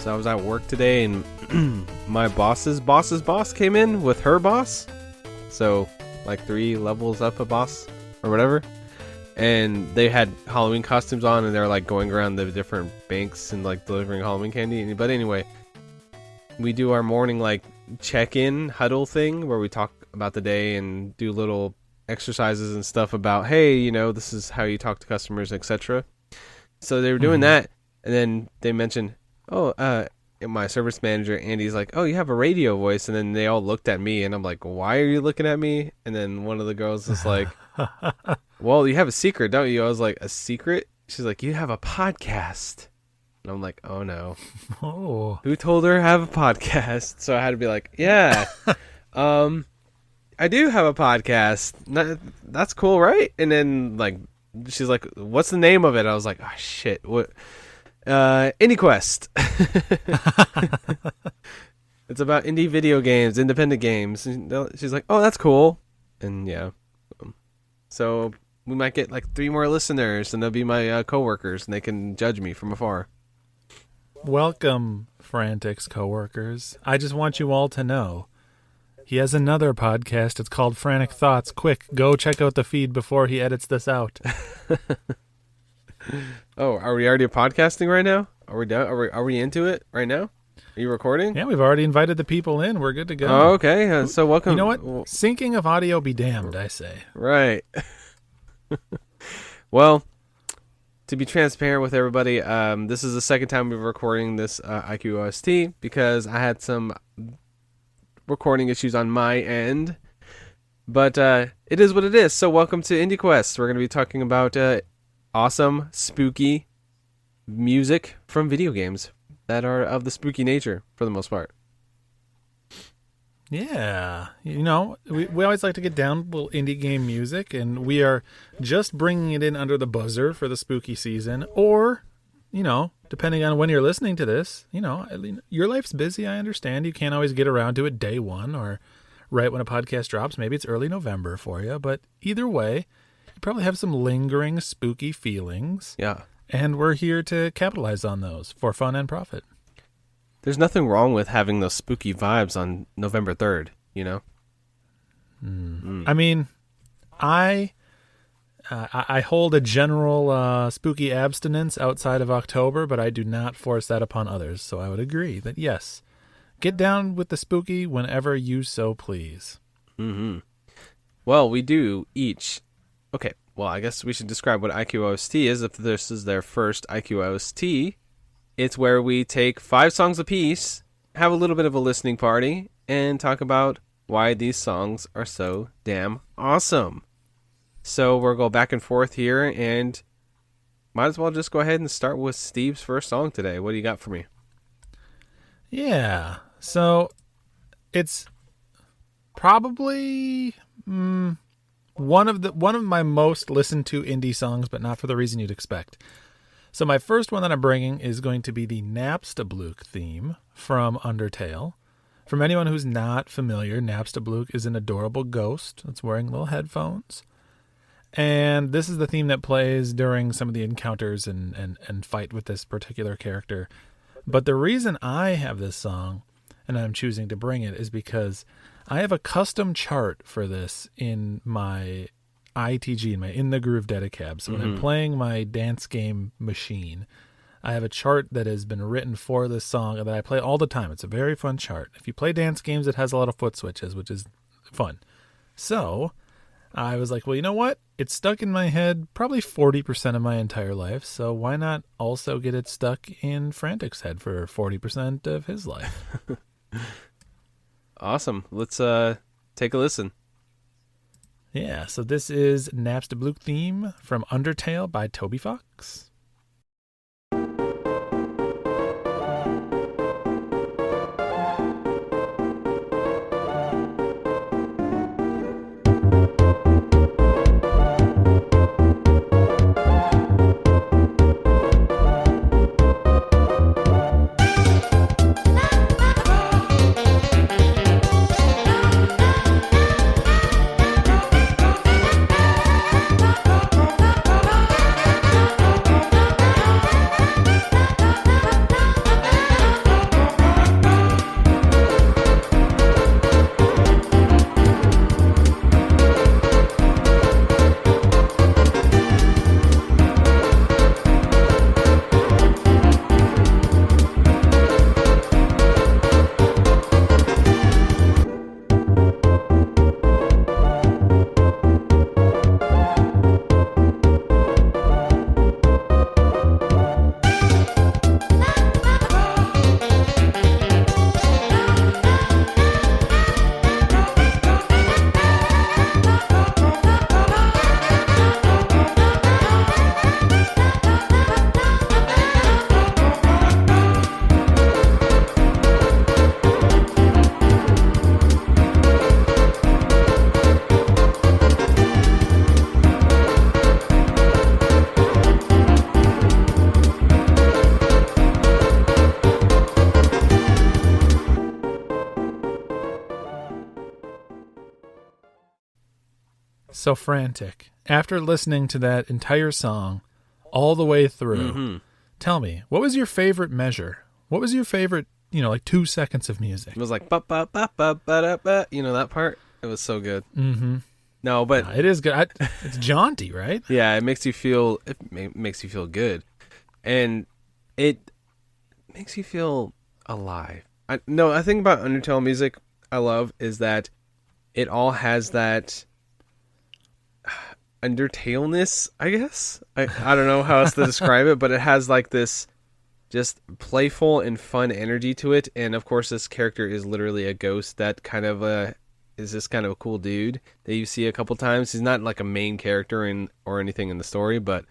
So I was at work today, and my boss's boss came in with her boss. So like 3 levels up a boss or whatever. And they had Halloween costumes on, and they're like going around the different banks and like delivering Halloween candy. But anyway, we do our morning like check-in huddle thing where we talk about the day and do little exercises and stuff about, hey, you know, this is how you talk to customers, etc. So they were doing that, and then they mentioned, my service manager Andy's like, oh, you have a radio voice, and then they all looked at me, and I'm like, why are you looking at me? And then one of the girls was like, well, you have a secret, don't you? I was like, a secret? She's like, you have a podcast. And I'm like, oh no. Oh. Who told her I have a podcast? So I had to be like, yeah, I do have a podcast. That's cool, right? And then like, she's like, what's the name of it? I was like, oh shit, what? IndieQuest. It's about indie video games, independent games. And she's like, oh, that's cool. And yeah. So we might get like 3 more listeners, and they'll be my coworkers, and they can judge me from afar. Welcome, Frantic's coworkers. I just want you all to know he has another podcast. It's called Frantic Thoughts. Quick, go check out the feed before he edits this out. Oh, are we already podcasting right now? Are we done? Are we into it right now? Are you recording? Yeah, we've already invited the people in. We're good to go. Oh, okay. So welcome. You know what? Syncing of audio be damned, I say. Right. Well, to be transparent with everybody, this is the second time we're recording this IQ OST because I had some recording issues on my end. But it is what it is. So welcome to IndieQuest. We're going to be talking about awesome, spooky music from video games that are of the spooky nature for the most part. Yeah. You know, we always like to get down with little indie game music, and we are just bringing it in under the buzzer for the spooky season. Or, you know, depending on when you're listening to this, you know, your life's busy. I understand. You can't always get around to it day one or right when a podcast drops. Maybe it's early November for you. But either way, you probably have some lingering spooky feelings. Yeah. And we're here to capitalize on those for fun and profit. There's nothing wrong with having those spooky vibes on November 3rd, you know? I mean, I hold a general spooky abstinence outside of October, but I do not force that upon others. So I would agree that, yes, get down with the spooky whenever you so please. Mm-hmm. Well, we do each... Okay, well, I guess we should describe what IQOST is. If this is their first IQOST, it's where we take 5 songs apiece, have a little bit of a listening party, and talk about why these songs are so damn awesome. So we'll go back and forth here, and might as well just go ahead and start with Steve's first song today. What do you got for me? Yeah, so it's probably... One of my most listened to indie songs, but not for the reason you'd expect. So my first one that I'm bringing is going to be the Napstablook theme from Undertale. For anyone who's not familiar, Napstablook is an adorable ghost that's wearing little headphones. And this is the theme that plays during some of the encounters and fight with this particular character. But the reason I have this song, and I'm choosing to bring it, is because I have a custom chart for this in my ITG, in the Groove Dedicab. So when I'm playing my dance game machine, I have a chart that has been written for this song that I play all the time. It's a very fun chart. If you play dance games, it has a lot of foot switches, which is fun. So I was like, well, you know what? It's stuck in my head probably 40% of my entire life. So why not also get it stuck in Frantic's head for 40% of his life? Awesome. Let's take a listen. Yeah, so this is Napstablook theme from Undertale by Toby Fox. so frantic. After listening to that entire song all the way through, tell me, what was your favorite measure? What was your favorite, 2 seconds of music? It was like, ba ba ba ba ba da ba. That part? It was so good. Mm-hmm. No, but... it is good. It's jaunty, right? Yeah, it makes you feel good. And it makes you feel alive. I think about Undertale music I love is that it all has that Undertale-ness, I guess. I don't know how else to describe it, but it has like this just playful and fun energy to it. And of course, this character is literally a ghost that kind of is this kind of a cool dude that you see a couple times. He's not like a main character or anything in the story, but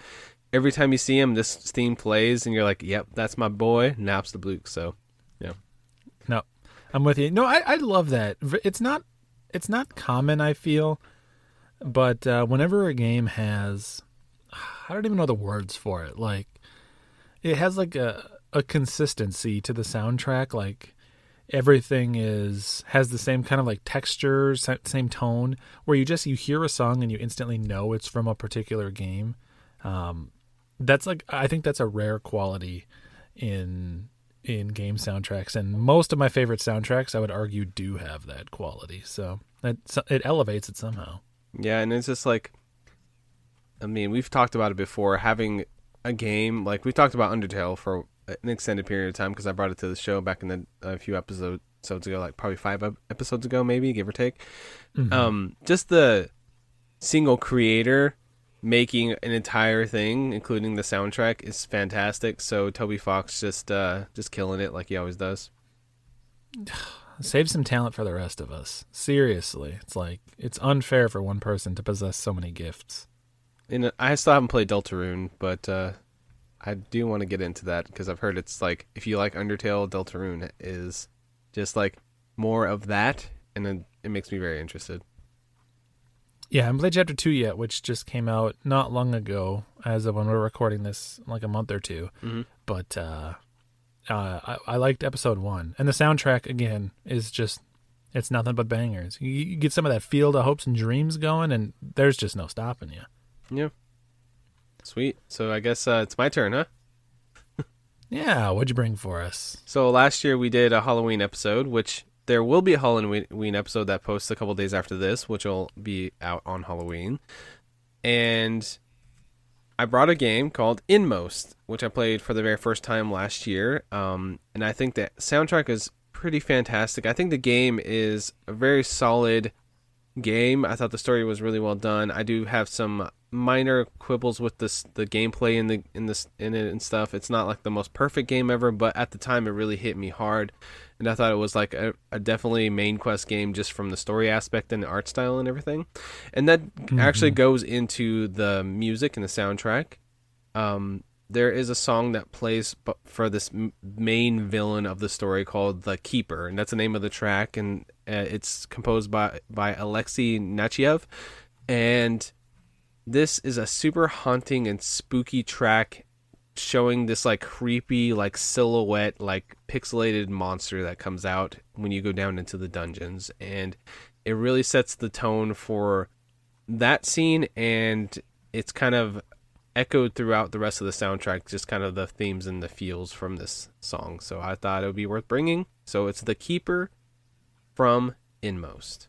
every time you see him, this theme plays, and you're like, "Yep, that's my boy, Naps the Blook." So, yeah. No, I'm with you. No, I love that. It's not common, I feel, but whenever a game has, I don't even know the words for it. Like, it has like a consistency to the soundtrack. Like, everything has the same kind of like texture, same tone, where you hear a song and you instantly know it's from a particular game. That's like, I think that's a rare quality in game soundtracks, and most of my favorite soundtracks, I would argue, do have that quality. So it elevates it somehow. Yeah, and it's just like, I mean, we've talked about it before, having a game, like we talked about Undertale for an extended period of time because I brought it to the show back in a few episodes ago, like probably 5 episodes ago, maybe, give or take. Mm-hmm. Just the single creator making an entire thing, including the soundtrack, is fantastic. So Toby Fox just killing it like he always does. Save some talent for the rest of us. Seriously, it's like, it's unfair for one person to possess so many gifts. And I still haven't played Deltarune, but I do want to get into that because I've heard it's like, if you like Undertale, Deltarune is just like more of that, and then it makes me very interested. Yeah, I haven't played Chapter 2 yet, which just came out not long ago, as of when we're recording this, like a month or two. Mm-hmm. But I liked Episode 1. And the soundtrack, again, is just, it's nothing but bangers. You get some of that Field of Hopes and Dreams going, and there's just no stopping you. Yeah. Sweet. So I guess it's my turn, huh? Yeah, what'd you bring for us? So last year we did a Halloween episode, which there will be a Halloween episode that posts a couple days after this, which will be out on Halloween. And I brought a game called Inmost, which I played for the very first time last year. And I think the soundtrack is pretty fantastic. I think the game is a very solid game. I thought the story was really well done. I do have some minor quibbles with the gameplay in it and stuff. It's not like the most perfect game ever, but at the time it really hit me hard, and I thought it was like a definitely main quest game just from the story aspect and the art style and everything. And that actually goes into the music and the soundtrack. There is a song that plays for this main villain of the story called The Keeper, and that's the name of the track, and it's composed by Alexei Nachiev. And this is a super haunting and spooky track showing this like creepy, like silhouette, like pixelated monster that comes out when you go down into the dungeons. And it really sets the tone for that scene, and it's kind of echoed throughout the rest of the soundtrack, just kind of the themes and the feels from this song. So I thought it would be worth bringing. So it's The Keeper from Inmost.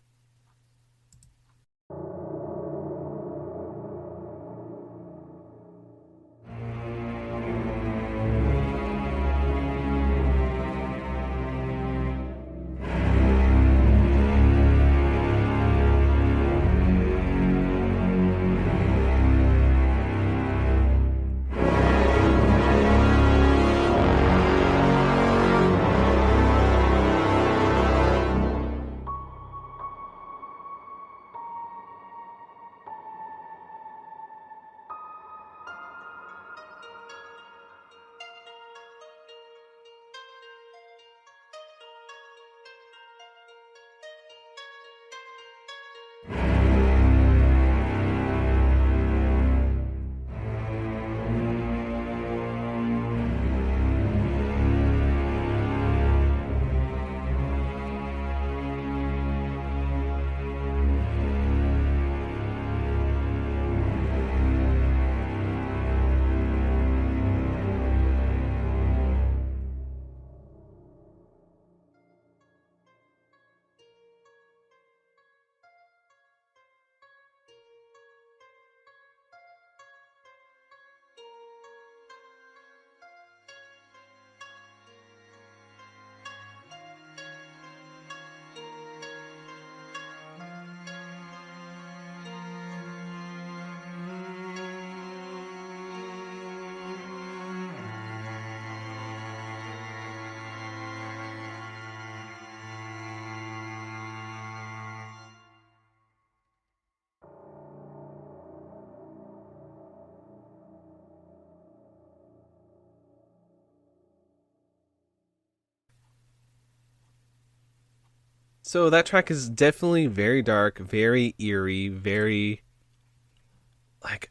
So that track is definitely very dark, very eerie, very like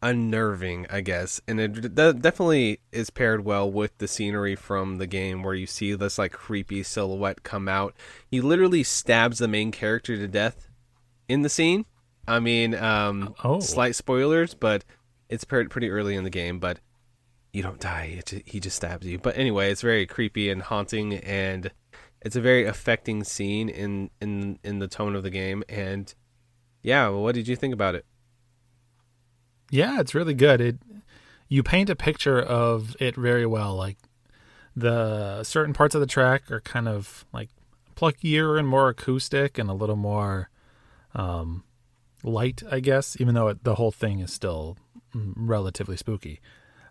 unnerving, I guess. And it definitely is paired well with the scenery from the game where you see this like creepy silhouette come out. He literally stabs the main character to death in the scene. I mean, Oh, slight spoilers, but it's pretty early in the game, but you don't die. He just stabs you. But anyway, it's very creepy and haunting, and it's a very affecting scene in the tone of the game. And yeah, well, what did you think about it? yeah, it's really good. You paint a picture of it very well. Like the certain parts of the track are kind of like pluckier and more acoustic and a little more light, I guess, even though the whole thing is still relatively spooky.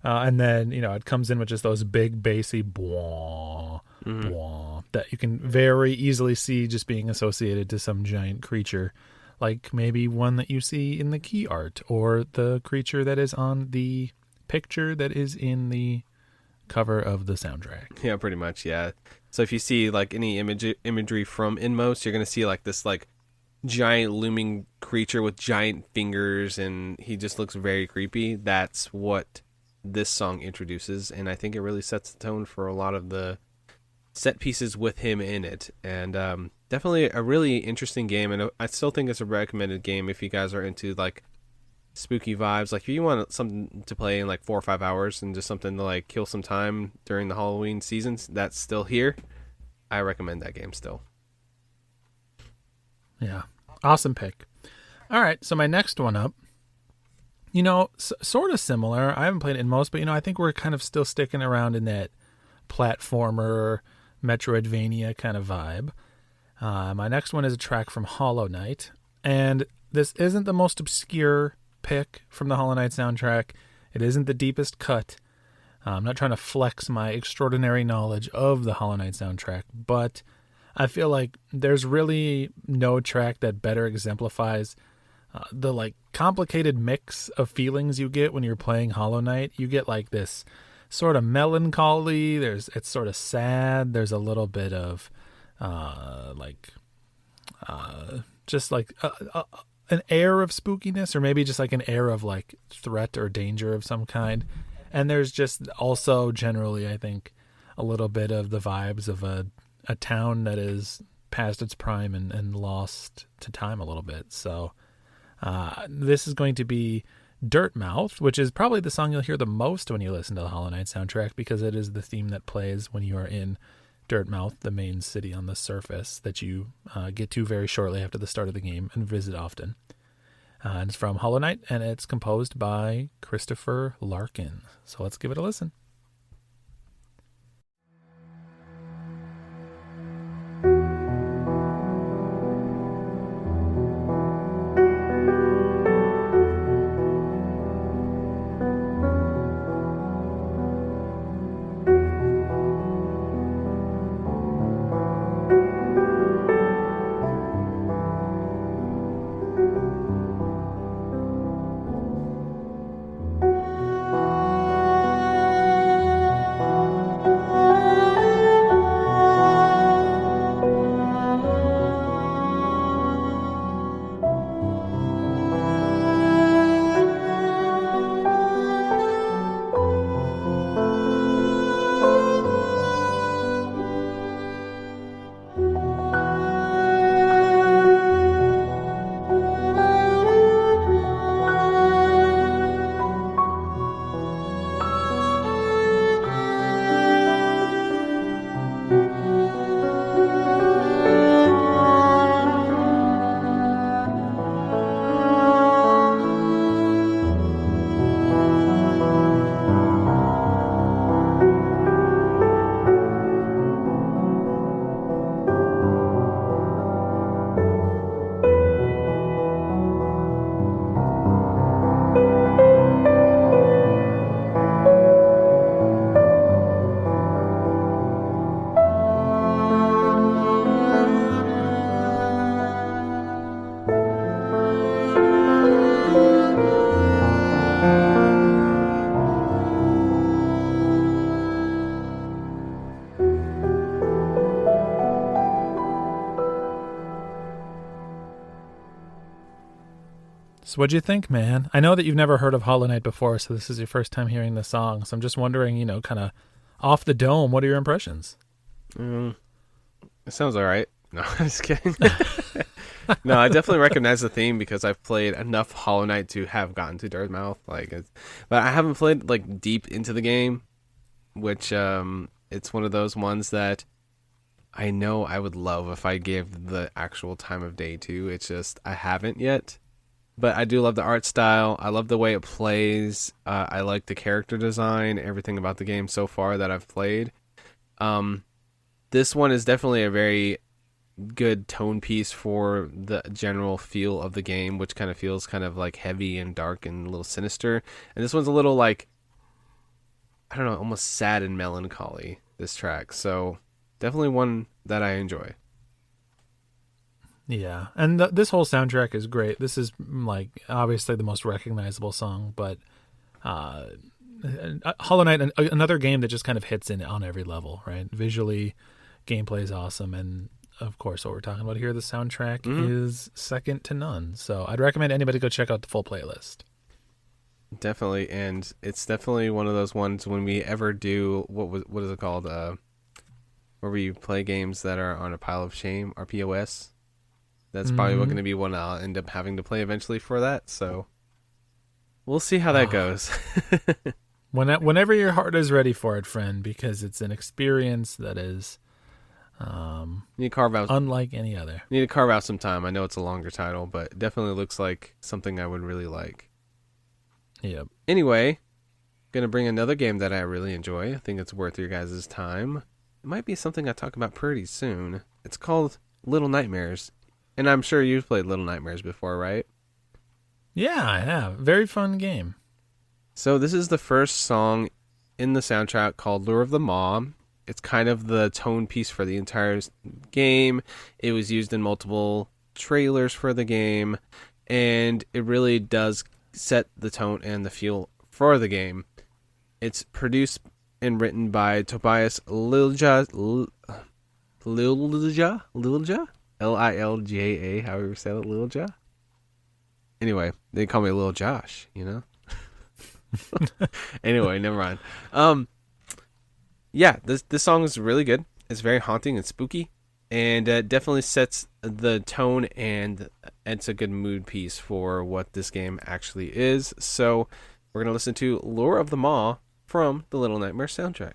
And then, it comes in with just those big bassy bwah, bwah, that you can very easily see just being associated to some giant creature, like maybe one that you see in the key art or the creature that is on the picture that is in the cover of the soundtrack. Yeah, pretty much. Yeah. So if you see like any imagery from Inmost, you're gonna see like this like giant looming creature with giant fingers, and he just looks very creepy. That's what this song introduces, and I think it really sets the tone for a lot of the set pieces with him in it. And definitely a really interesting game, and I still think it's a recommended game if you guys are into like spooky vibes. Like if you want something to play in like 4 or 5 hours and just something to like kill some time during the Halloween seasons, that's still here. I recommend that game still. Yeah. Awesome pick. All right. So my next one up, sort of similar. I haven't played it in most, but I think we're kind of still sticking around in that platformer, Metroidvania kind of vibe. My next one is a track from Hollow Knight, and this isn't the most obscure pick from the Hollow Knight soundtrack. It isn't the deepest cut. I'm not trying to flex my extraordinary knowledge of the Hollow Knight soundtrack, but I feel like there's really no track that better exemplifies the like complicated mix of feelings you get when you're playing Hollow Knight. You get like this sort of melancholy. It's sort of sad. There's a little bit of just like an air of spookiness, or maybe just like an air of like threat or danger of some kind. And there's just also generally, I think, a little bit of the vibes of a town that is past its prime and lost to time a little bit. So this is going to be Dirtmouth, which is probably the song you'll hear the most when you listen to the Hollow Knight soundtrack, because it is the theme that plays when you are in Dirtmouth, the main city on the surface that you get to very shortly after the start of the game and visit often. And it's from Hollow Knight, and it's composed by Christopher Larkin. So let's give it a listen. So what'd you think, man? I know that you've never heard of Hollow Knight before, so this is your first time hearing the song. So I'm just wondering, kind of off the dome, what are your impressions? It sounds all right. No, I'm just kidding. No, I definitely recognize the theme because I've played enough Hollow Knight to have gotten to Dirtmouth. But I haven't played like deep into the game, which it's one of those ones that I know I would love if I gave the actual time of day to. It's just I haven't yet. But I do love the art style. I love the way it plays. I like the character design, everything about the game so far that I've played. This one is definitely a very good tone piece for the general feel of the game, which kind of feels kind of like heavy and dark and a little sinister. And this one's a little like, I don't know, almost sad and melancholy, this track. So definitely one that I enjoy. Yeah, and this whole soundtrack is great. This is like obviously the most recognizable song, but Hollow Knight, another game that just kind of hits in on every level, right? Visually, gameplay is awesome, and of course, what we're talking about here, the soundtrack is second to none. So I'd recommend anybody go check out the full playlist. Definitely, and it's definitely one of those ones when we ever do what is it called? Where we play games that are on a pile of shame, our POS. That's probably going to be one I'll end up having to play eventually for that. So we'll see how that goes. Whenever your heart is ready for it, friend, because it's an experience that is need to carve out unlike any other. Need to carve out some time. I know it's a longer title, but it definitely looks like something I would really like. Yep. Anyway, gonna bring another game that I really enjoy. I think it's worth your guys' time. It might be something I talk about pretty soon. It's called Little Nightmares. And I'm sure you've played Little Nightmares before, right? Yeah, I have. Very fun game. So this is the first song in the soundtrack called Lure of the Maw. It's kind of the tone piece for the entire game. It was used in multiple trailers for the game, and it really does set the tone and the feel for the game. It's produced and written by Tobias Lilja, Lilja, however you say it, Lilja. Anyway, they call me Lil Josh, Anyway, never mind. Yeah, this song is really good. It's very haunting and spooky, and definitely sets the tone, and it's a good mood piece for what this game actually is. So we're going to listen to Lure of the Maw from the Little Nightmares soundtrack.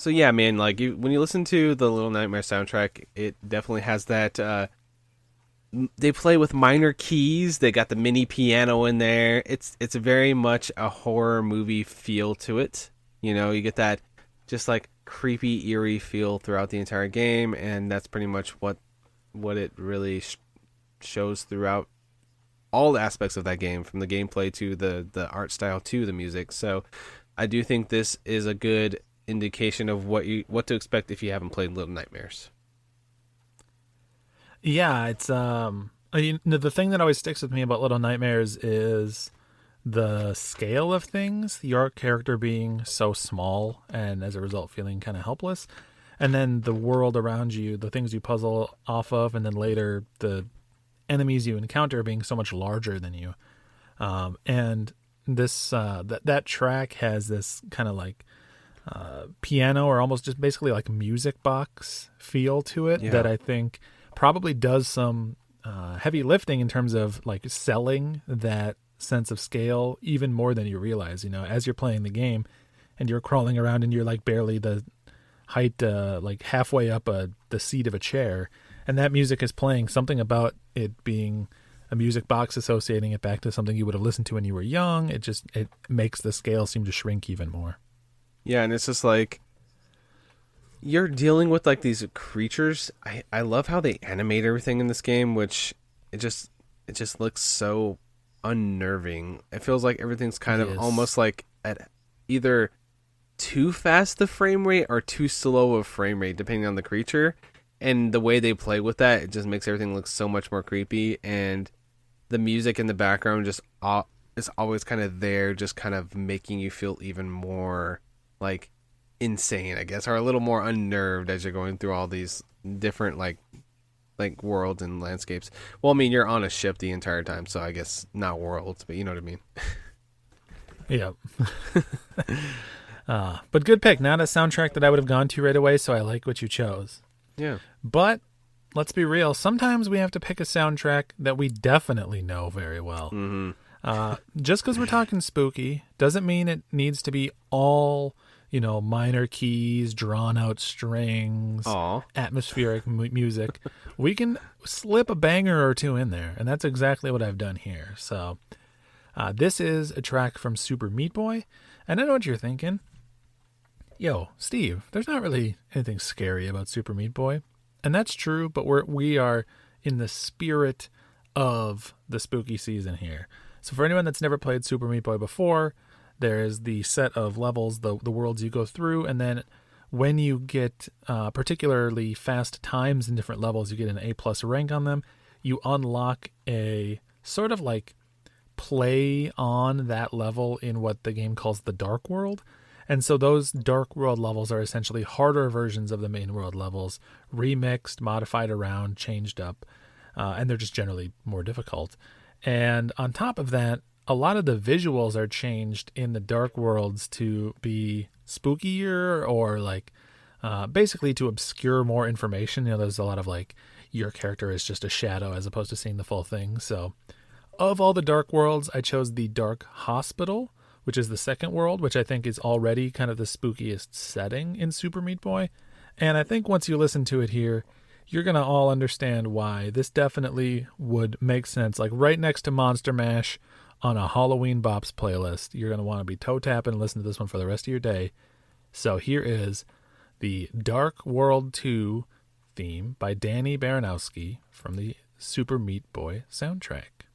So yeah, man, like when you listen to the Little Nightmare soundtrack, it definitely has that. They play with minor keys. They got the mini piano in there. It's very much a horror movie feel to it. You know, you get that just like creepy, eerie feel throughout the entire game, and that's pretty much what it really shows throughout all aspects of that game, from the gameplay to the art style to the music. So I do think this is a good indication of what to expect if you haven't played Little Nightmares. Yeah, it's the thing that always sticks with me about Little Nightmares is the scale of things. Your character being so small and as a result feeling kind of helpless, and then the world around you, the things you puzzle off of, and then later the enemies you encounter being so much larger than you. And this that track has this kind of like piano, or almost just basically like music box feel to it, that I think probably does some heavy lifting in terms of like selling that sense of scale even more than you realize. You know, as you're playing the game and you're crawling around and you're like barely the height, like halfway up the seat of a chair, and that music is playing, something about it being a music box, associating it back to something you would have listened to when you were young, it makes the scale seem to shrink even more. Yeah, and it's just like you're dealing with like these creatures. I love how they animate everything in this game, which it just looks so unnerving. It feels like everything's kind of almost like at either too fast the frame rate or too slow of frame rate, depending on the creature. And the way they play with that, it just makes everything look so much more creepy. And the music in the background just is always kind of there, just kind of making you feel even more like insane, I guess, or a little more unnerved as you're going through all these different like worlds and landscapes. Well, I mean, you're on a ship the entire time, so I guess not worlds, but you know what I mean. Yeah. But good pick. Not a soundtrack that I would have gone to right away, so I like what you chose. Yeah. But let's be real. Sometimes we have to pick a soundtrack that we definitely know very well. Mm-hmm. Just because we're talking spooky doesn't mean it needs to be all, minor keys, drawn out strings, atmospheric music. We can slip a banger or two in there, and that's exactly what I've done here. So this is a track from Super Meat Boy, and I know what you're thinking. Yo, Steve, there's not really anything scary about Super Meat Boy. And that's true, but we are in the spirit of the spooky season here. So for anyone that's never played Super Meat Boy before, there is the set of levels, the worlds you go through, and then when you get particularly fast times in different levels, you get an A+ rank on them, you unlock a sort of like play on that level in what the game calls the Dark World. And so those Dark World levels are essentially harder versions of the main world levels, remixed, modified around, changed up, and they're just generally more difficult. And on top of that, a lot of the visuals are changed in the Dark Worlds to be spookier, or like basically to obscure more information. There's a lot of like your character is just a shadow as opposed to seeing the full thing. So of all the Dark Worlds, I chose the Dark Hospital, which is the second world, which I think is already kind of the spookiest setting in Super Meat Boy. And I think once you listen to it here, you're going to all understand why this definitely would make sense. Like right next to Monster Mash on a Halloween Bops playlist, you're going to want to be toe tapping and listen to this one for the rest of your day. So here is the Dark World 2 theme by Danny Baranowski from the Super Meat Boy soundtrack.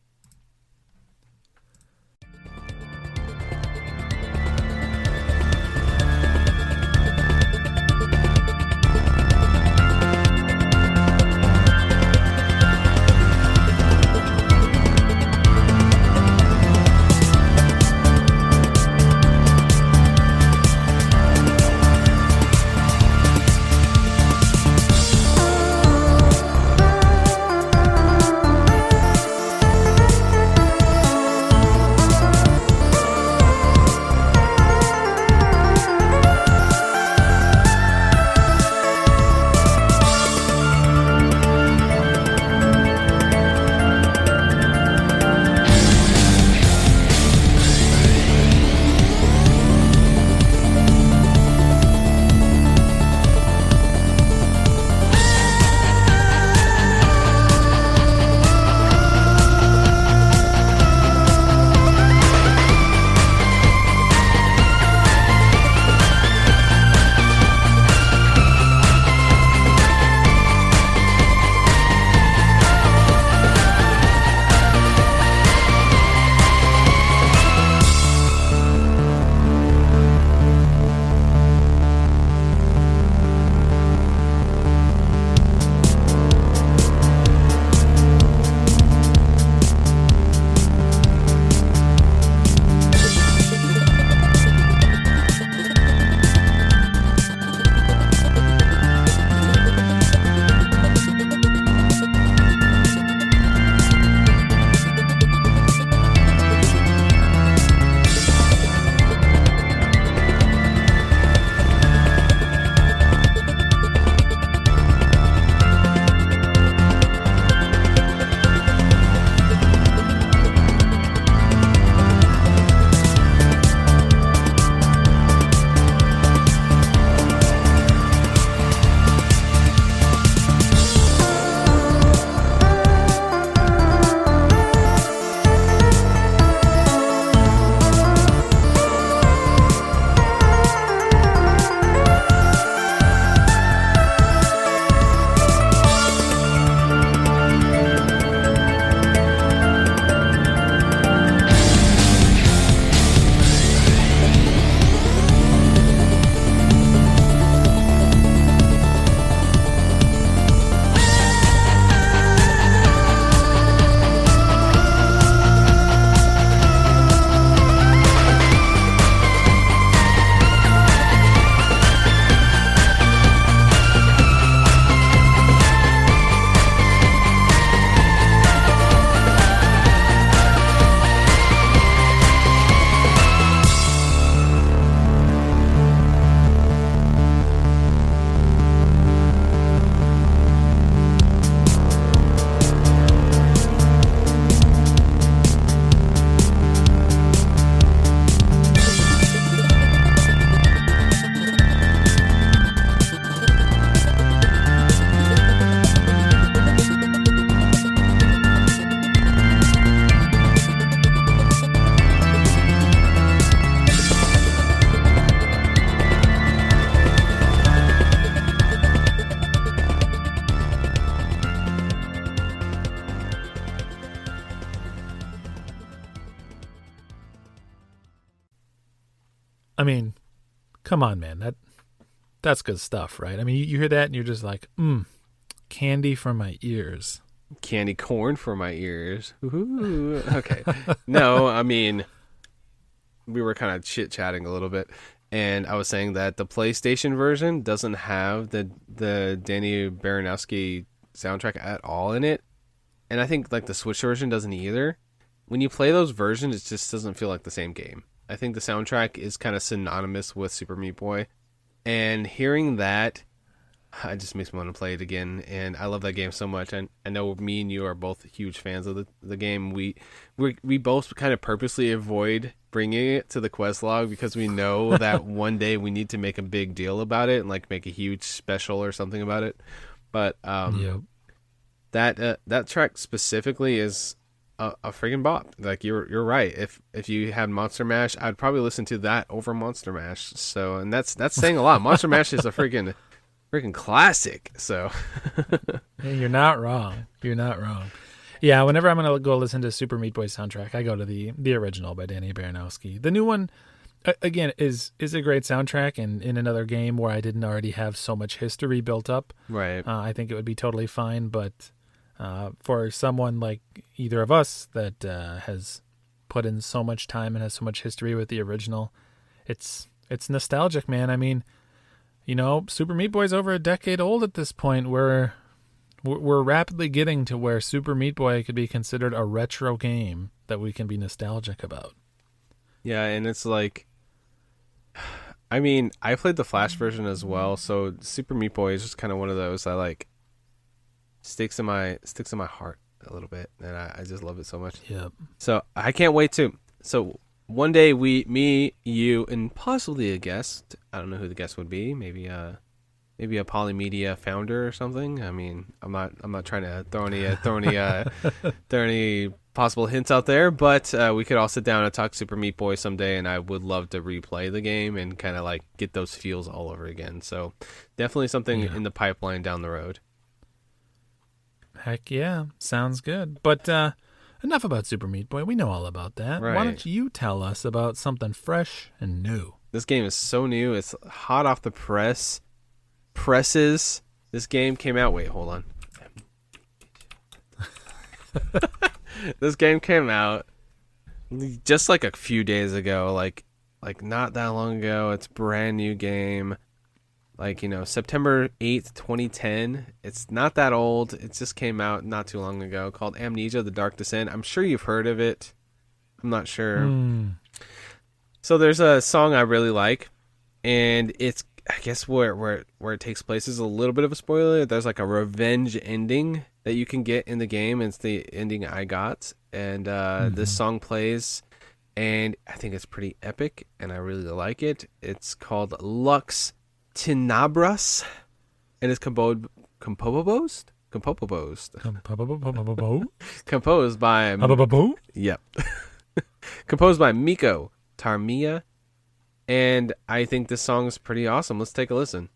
I mean, come on, man. That's good stuff, right? I mean, you hear that and you're just like, candy for my ears. Candy corn for my ears. Ooh, okay. No, I mean, we were kind of chit-chatting a little bit, and I was saying that the PlayStation version doesn't have the Danny Baranowski soundtrack at all in it, and I think like the Switch version doesn't either. When you play those versions, it just doesn't feel like the same game. I think the soundtrack is kind of synonymous with Super Meat Boy, and hearing that, it just makes me want to play it again. And I love that game so much. And I know me and you are both huge fans of the game. We both kind of purposely avoid bringing it to the quest log because we know that one day we need to make a big deal about it and like make a huge special or something about it. But that track specifically is a freaking bop. Like you're right. If you had Monster Mash, I'd probably listen to that over Monster Mash. So, and that's saying a lot. Monster Mash is a freaking classic. So Hey, you're not wrong. Yeah, whenever I'm gonna go listen to Super Meat Boy soundtrack, I go to the original by Danny Baranowski. The new one, again, is a great soundtrack, and in another game where I didn't already have so much history built up, right. I think it would be totally fine. But for someone like either of us that has put in so much time and has so much history with the original, it's nostalgic, man. I mean, you know, Super Meat Boy's over a decade old at this point. We're rapidly getting to where Super Meat Boy could be considered a retro game that we can be nostalgic about. Yeah, and it's like, I mean, I played the Flash version as well, so Super Meat Boy is just kind of one of those that like sticks in my heart a little bit, and I just love it so much. Yep. So I can't wait to. So one day me, you, and possibly a guest. I don't know who the guest would be. Maybe a Polymedia founder or something. I mean, I'm not trying to throw any possible hints out there, but we could all sit down and talk Super Meat Boy someday, and I would love to replay the game and kind of like get those feels all over again. So definitely something in the pipeline down the road. Heck yeah, sounds good. But enough about Super Meat Boy. We know all about that. Right. Why don't you tell us about something fresh and new? This game is so new. It's hot off the presses. This game came out. Wait, hold on. This game came out just like a few days ago, like not that long ago. It's a brand new game. Like, you know, September 8th, 2010. It's not that old. It just came out not too long ago, called Amnesia: The Dark Descent. I'm sure you've heard of it. I'm not sure. So there's a song I really like, and it's, I guess where it takes place is a little bit of a spoiler. There's like a revenge ending that you can get in the game, and it's the ending I got. And this song plays, and I think it's pretty epic, and I really like it. It's called Lux Tenebras, and it's composed by yep, composed by Miko Tamiya, and I think this song is pretty awesome. Let's take a listen.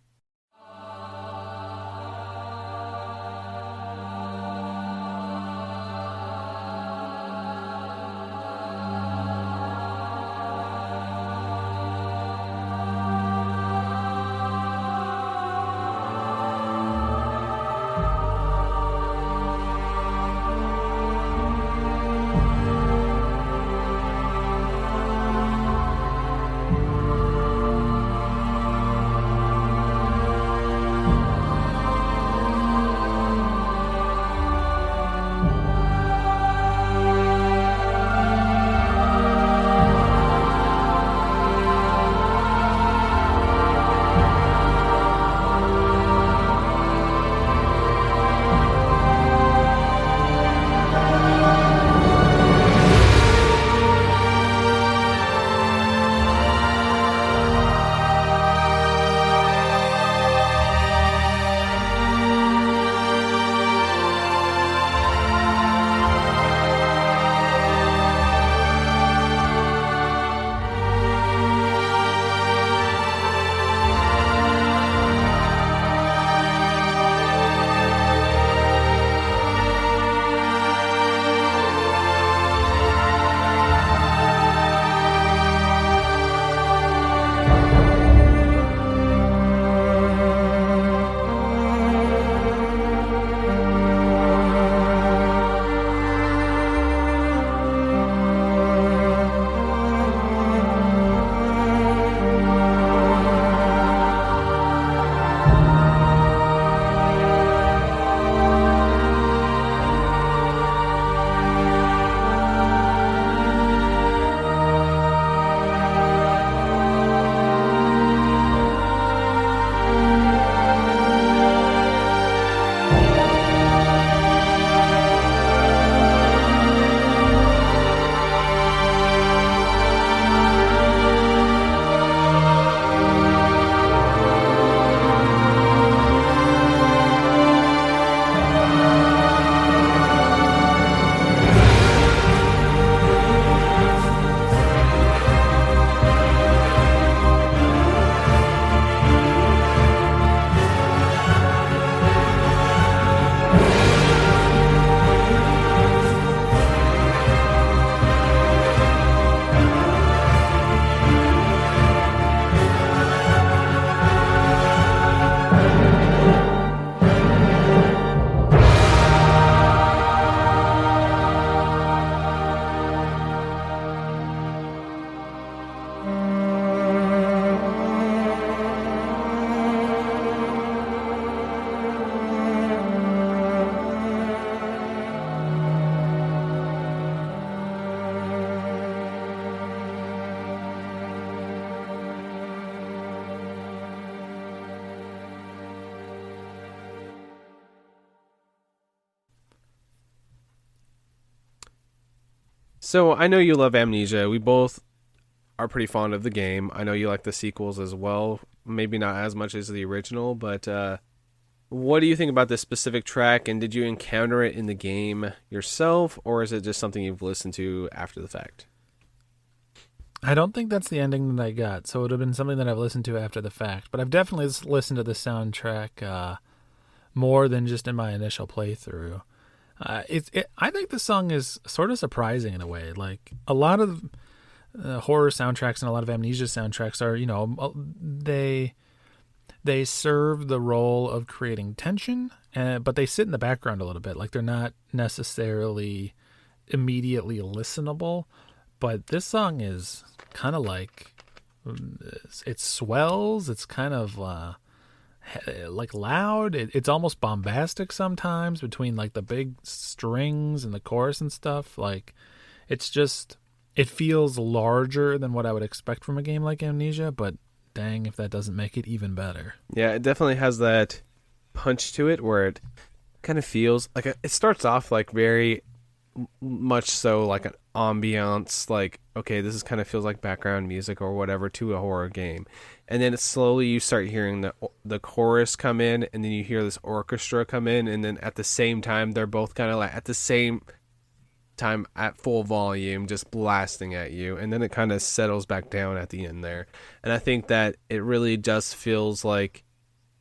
So I know you love Amnesia. We both are pretty fond of the game. I know you like the sequels as well. Maybe not as much as the original, but what do you think about this specific track? And did you encounter it in the game yourself, or is it just something you've listened to after the fact? I don't think that's the ending that I got, so it would have been something that I've listened to after the fact. But I've definitely listened to the soundtrack more than just in my initial playthrough. I think the song is sort of surprising in a way. Like a lot of horror soundtracks and a lot of Amnesia soundtracks are, they serve the role of creating tension, but they sit in the background a little bit. Like they're not necessarily immediately listenable. But this song is kind of like, it swells. It's kind of like loud. It's almost bombastic sometimes between like the big strings and the chorus and stuff. Like it's just, it feels larger than what I would expect from a game like Amnesia, but dang if that doesn't make it even better. Yeah, it definitely has that punch to it where it kind of feels like it starts off like very much so like an ambiance, like, okay, this is kind of feels like background music or whatever to a horror game, and then slowly you start hearing the chorus come in, and then you hear this orchestra come in, and then at the same time they're both kind of like at the same time at full volume just blasting at you, and then it kind of settles back down at the end there. And I think that it really just feels like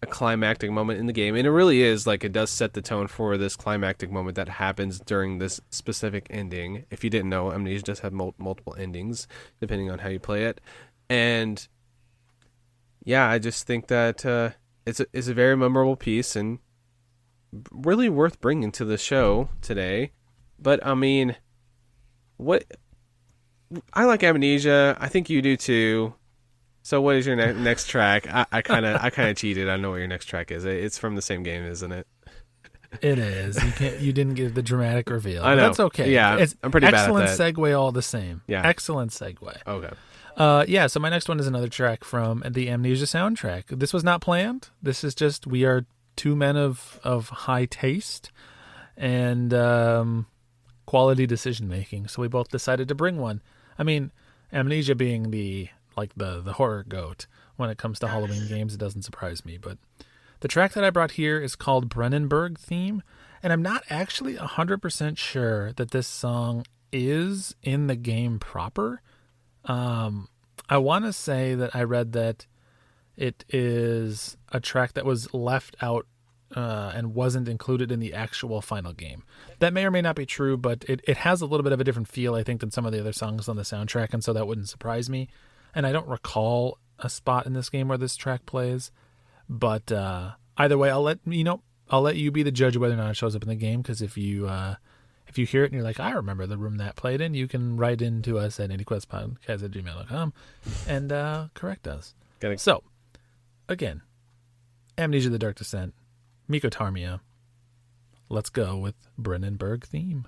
a climactic moment in the game, and it really is. Like, it does set the tone for this climactic moment that happens during this specific ending. If you didn't know, Amnesia does have multiple endings depending on how you play it. And yeah, I just think that it's a very memorable piece and really worth bringing to the show today. But I mean, I like Amnesia. I think you do too. So what is your next track? I kind of cheated. I know what your next track is. It's from the same game, isn't it? It is. You didn't give the dramatic reveal. I know. That's okay. Yeah, I'm pretty bad at that. Excellent segue all the same. Yeah. Excellent segue. Okay. So my next one is another track from the Amnesia soundtrack. This was not planned. This is just, we are two men of high taste and quality decision making. So we both decided to bring one. I mean, Amnesia being the horror goat when it comes to Halloween games, it doesn't surprise me. But the track that I brought here is called Brennenburg Theme, and I'm not actually 100% sure that this song is in the game proper. I want to say that I read that it is a track that was left out and wasn't included in the actual final game. That may or may not be true, but it has a little bit of a different feel, I think, than some of the other songs on the soundtrack, and so that wouldn't surprise me. And I don't recall a spot in this game where this track plays, but either way, I'll let you be the judge of whether or not it shows up in the game. Because if you hear it and you're like, I remember the room that played in, you can write into us at anyquestpodcast@gmail.com and correct us. So, again, Amnesia: The Dark Descent, Miko Tarmia. Let's go with Brennenburg Theme.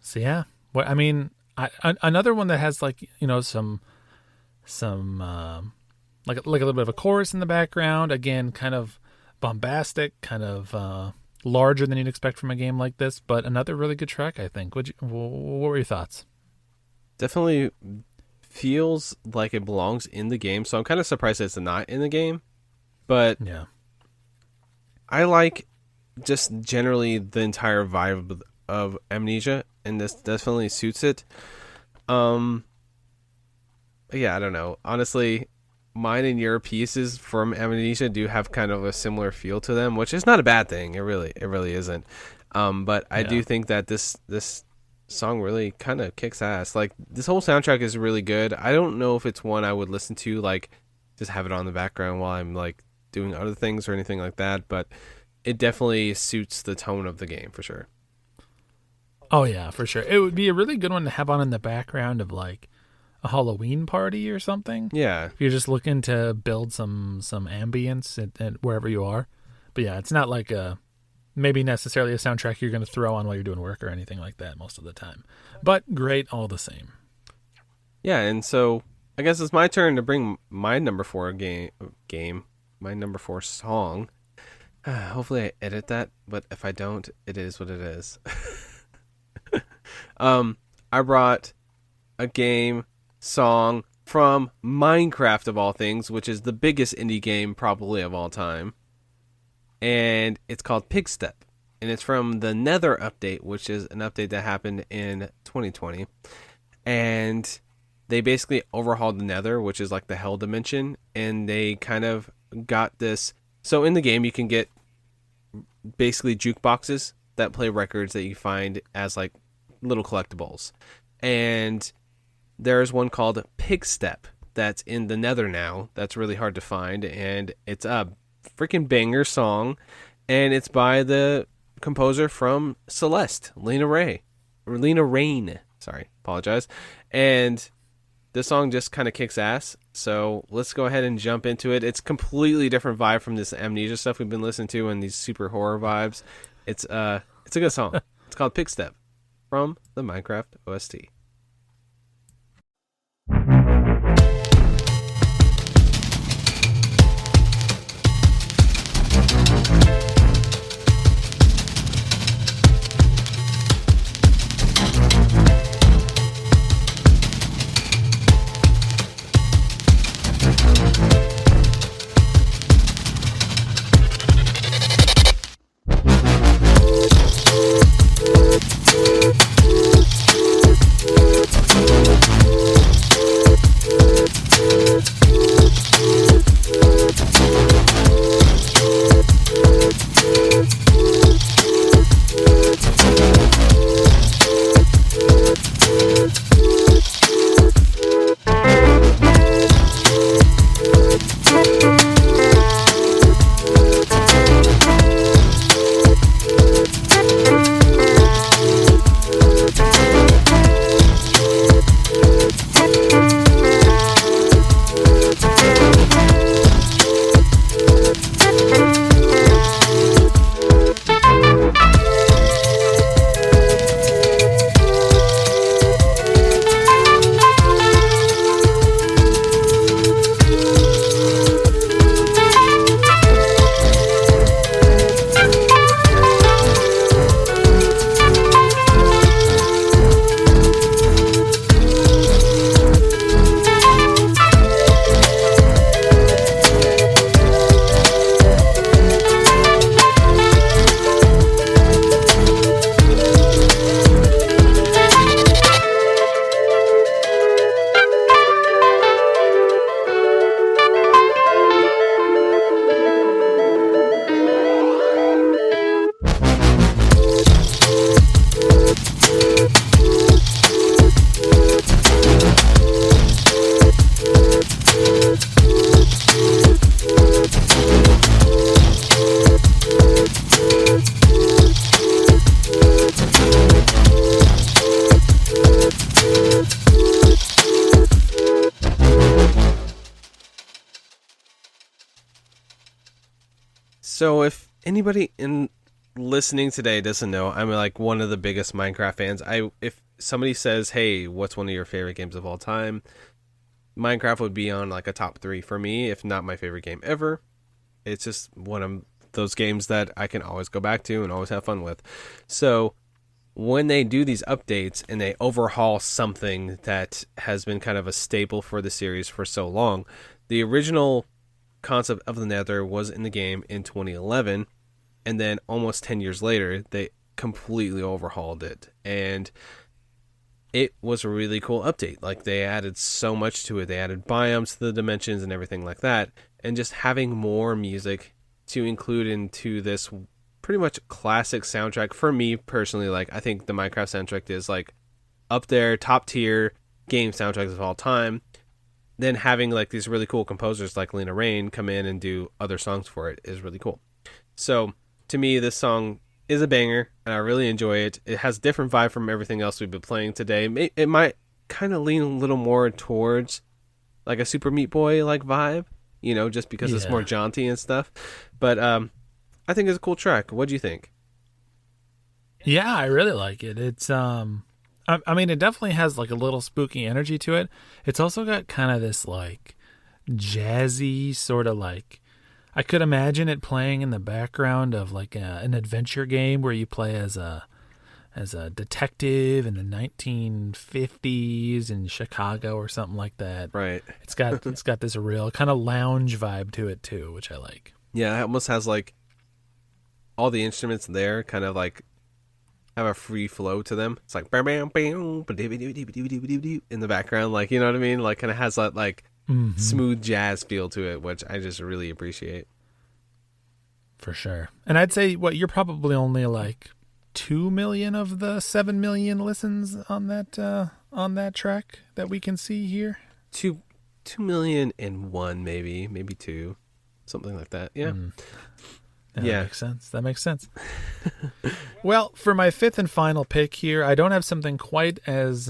So yeah, well, I mean, another one that has like some like a little bit of a chorus in the background. Again, kind of bombastic, kind of larger than you'd expect from a game like this. But another really good track, I think. What were your thoughts? Definitely feels like it belongs in the game, so I'm kind of surprised it's not in the game. But Yeah, I like just generally the entire vibe of Amnesia, and this definitely suits it. Um, yeah, I don't know. Honestly, mine and your pieces from Amnesia do have kind of a similar feel to them, which is not a bad thing. It really isn't. But I do yeah, think that this song really kind of kicks ass. Like this whole soundtrack is really good. I don't know if it's one I would listen to like just have it on the background while I'm like doing other things or anything like that, but it definitely suits the tone of the game for sure. oh yeah, for sure. It would be a really good one to have on in the background of like a Halloween party or something. Yeah. If you're just looking to build some ambience at wherever you are. But yeah, it's not like a maybe necessarily a soundtrack you're going to throw on while you're doing work or anything like that most of the time. But great all the same. Yeah, and so I guess it's my turn to bring my number 4 my number 4 song. Hopefully I edit that, but if I don't, it is what it is. I brought a game song from Minecraft of all things, which is the biggest indie game probably of all time. And it's called Pigstep. And it's from the Nether update, which is an update that happened in 2020. And they basically overhauled the Nether, which is like the hell dimension, and they kind of got this. So in the game, you can get basically jukeboxes that play records that you find as like little collectibles. And there's one called Pigstep that's in the Nether now. That's really hard to find, and it's a freaking banger song, and it's by the composer from Celeste, Lena Raine. Sorry, apologize. And this song just kind of kicks ass. So let's go ahead and jump into it. It's completely different vibe from this Amnesia stuff we've been listening to and these super horror vibes. It's a good song. It's called Pigstep from the Minecraft OST. So if anybody in listening today doesn't know, I'm like one of the biggest Minecraft fans. If somebody says, "Hey, what's one of your favorite games of all time?" Minecraft would be on like a top 3 for me, if not my favorite game ever. It's just one of those games that I can always go back to and always have fun with. So when they do these updates and they overhaul something that has been kind of a staple for the series for so long, the original concept of the Nether was in the game in 2011, and then almost 10 years later, they completely overhauled it. And it was a really cool update. Like, they added so much to it. They added biomes to the dimensions and everything like that. And just having more music to include into this pretty much classic soundtrack. For me personally, like, I think the Minecraft soundtrack is like up there, top tier game soundtracks of all time. Then having like these really cool composers like Lena Raine come in and do other songs for it is really cool. So to me, this song is a banger, and I really enjoy it. It has a different vibe from everything else we've been playing today. It might kind of lean a little more towards like a Super Meat Boy like vibe, you know, just because it's more jaunty and stuff. But I think it's a cool track. What do you think? Yeah, I really like it. It's I mean, it definitely has like a little spooky energy to it. It's also got kind of this like jazzy sort of like, I could imagine it playing in the background of like an adventure game where you play as a detective in the 1950s in Chicago or something like that. Right. It's got this real kind of lounge vibe to it too, which I like. Yeah, it almost has like all the instruments there kind of like have a free flow to them. It's like bam bam bam in the background, like, you know what I mean? Like, kind of has that like smooth jazz feel to it, which I just really appreciate. For sure. And I'd say you're probably only like 2 million of the 7 million listens on that track that we can see here. 2 million and 1, maybe 2, something like that. Yeah. Yeah, that makes sense. Well, for my fifth and final pick here, I don't have something quite as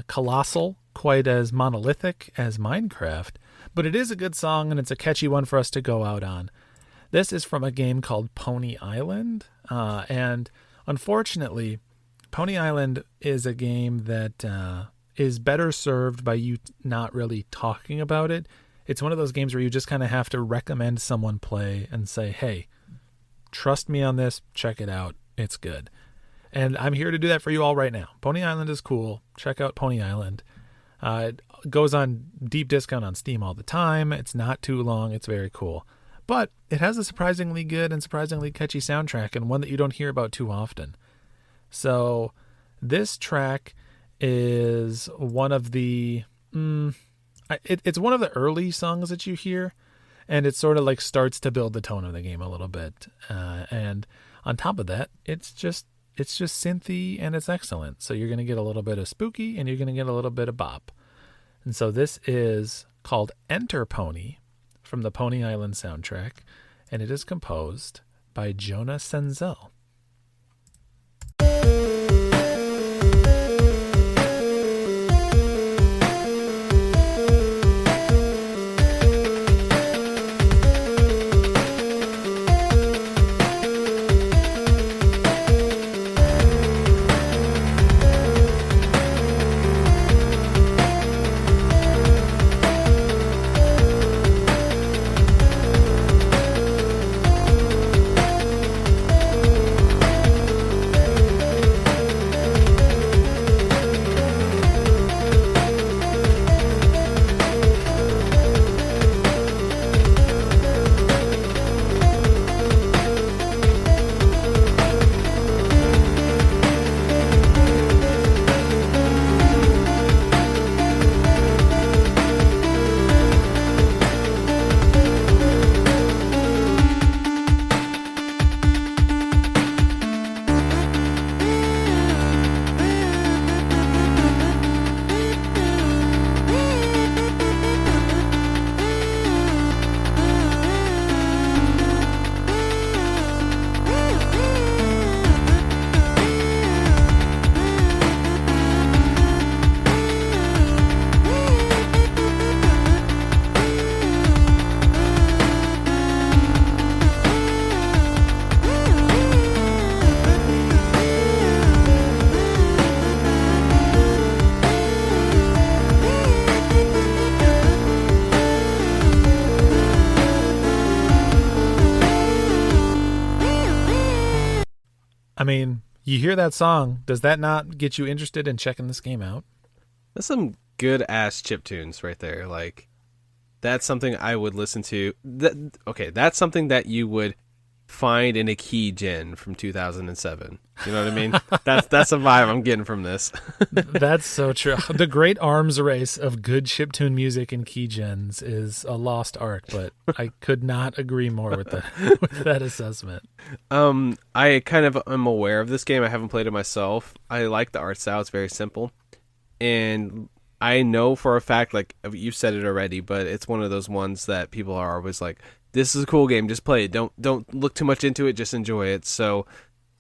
colossal, quite as monolithic as Minecraft, but it is a good song and it's a catchy one for us to go out on. This is from a game called Pony Island, and unfortunately, Pony Island is a game that is better served by you not really talking about it. It's one of those games where you just kind of have to recommend someone play and say, hey, trust me on this, check it out, it's good. And I'm here to do that for you all right now. Pony Island is cool. Check out Pony Island. It goes on deep discount on Steam all the time. It's not too long. It's very cool. But it has a surprisingly good and surprisingly catchy soundtrack, and one that you don't hear about too often. So this track is one of the... it's one of the early songs that you hear, and it sort of like starts to build the tone of the game a little bit. And on top of that, it's just synthy and it's excellent. So you're going to get a little bit of spooky and you're going to get a little bit of bop. And so this is called Enter Pony from the Pony Island soundtrack, and it is composed by Jonah Senzel. mean, you hear that song. Does that not get you interested in checking this game out? That's some good ass chip tunes right there. Like, that's something I would listen to. That's something that you would find in a key gen from 2007. You know what I mean? That's a vibe I'm getting from this. That's so true. The great arms race of good chiptune music and key gens is a lost art, but I could not agree more with that assessment. I kind of am aware of this game. I haven't played it myself. I like the art style. It's very simple. And I know for a fact, like, you said it already, but it's one of those ones that people are always like, this is a cool game, just play it. Don't look too much into it, just enjoy it. So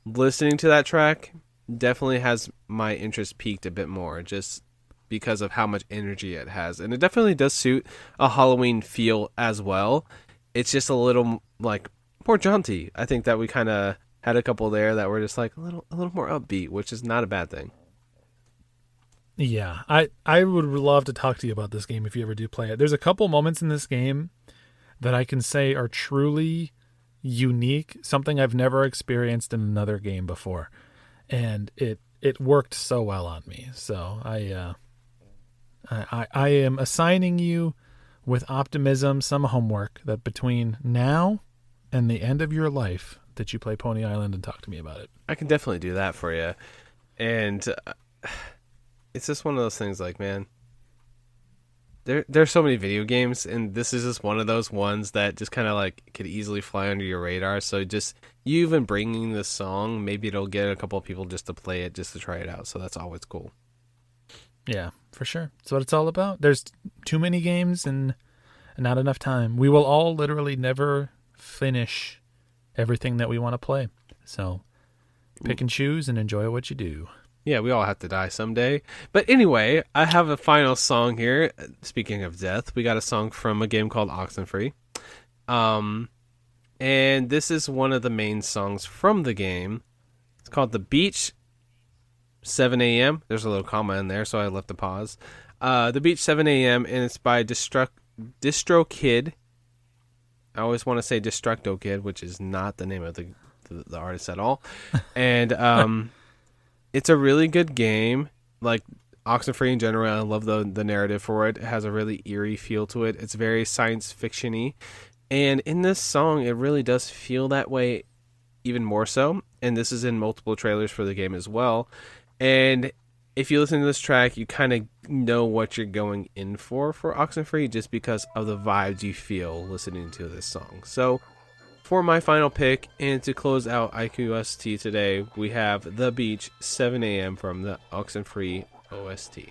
listening to that track definitely has my interest peaked a bit more, just because of how much energy it has. And it definitely does suit a Halloween feel as well. It's just a little, like, more jaunty. I think that we kind of had a couple there that were just like a little more upbeat, which is not a bad thing. Yeah, I would love to talk to you about this game if you ever do play it. There's a couple moments in this game that I can say are truly unique, something I've never experienced in another game before. And it worked so well on me. So I am assigning you with optimism some homework that between now and the end of your life that you play Pony Island and talk to me about it. I can definitely do that for you. And it's just one of those things, like, man, there's so many video games, and this is just one of those ones that just kind of like could easily fly under your radar. So just you even bringing this song, maybe it'll get a couple of people just to play it, just to try it out. So that's always cool. Yeah, for sure. That's what it's all about. There's too many games and not enough time. We will all literally never finish everything that we want to play. So pick and choose and enjoy what you do. Yeah, we all have to die someday. But anyway, I have a final song here. Speaking of death, we got a song from a game called Oxenfree. And this is one of the main songs from the game. It's called The Beach, 7 a.m. There's a little comma in there, so I left a pause. The Beach, 7 a.m., and it's by Distro Kid. I always want to say Destructo Kid, which is not the name of the artist at all. And it's a really good game. Like, Oxenfree in general, I love the narrative for it. It has a really eerie feel to it. It's very science fiction-y. And in this song, it really does feel that way even more so. And this is in multiple trailers for the game as well. And if you listen to this track, you kind of know what you're going in for Oxenfree, just because of the vibes you feel listening to this song. So for my final pick, and to close out IQST today, we have The Beach, 7 a.m. from the Oxenfree OST.